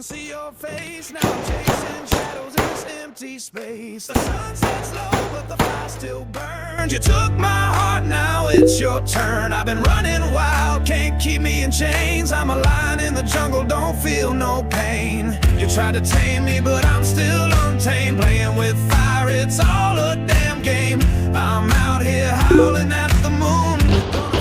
see your face. Now I'm chasing shadows in this empty space. The sun sets low, but the fire still burns. You took my heart, now it's your turn. I've been running wild, can't keep me in chains. I'm a lion in the jungle, don't feel no pain. You tried to tame me, but I'm still untamed. Playing with fire, it's all a damn game. I'm out here howling at the moon.